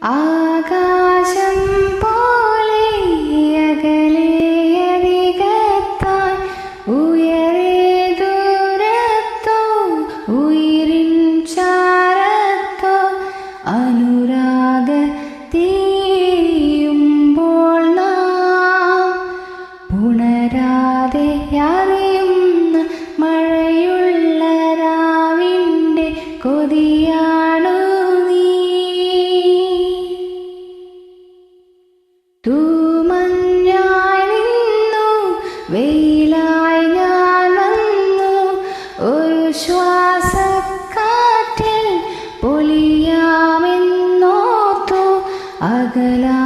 ആകാശം പോലെ അകലെയരികത്താൻ ഉയരെ ദൂരത്തോ ഉയിരിൻ ചാരത്തോ അനുരാഗ തീയുമ്പോൾ നാം ഉണരാതെ അറിയുന്ന മഴയുള്ള രാവിൻ്റെ കൊതിയാണു നീ. തൂമഞ്ഞായി നിന്നു വെയിലായി ഞാൻ വന്നു ഒരു ശ്വാസക്കാറ്റിൽ പൊലിയാമെന്നോർത്തു അകലാ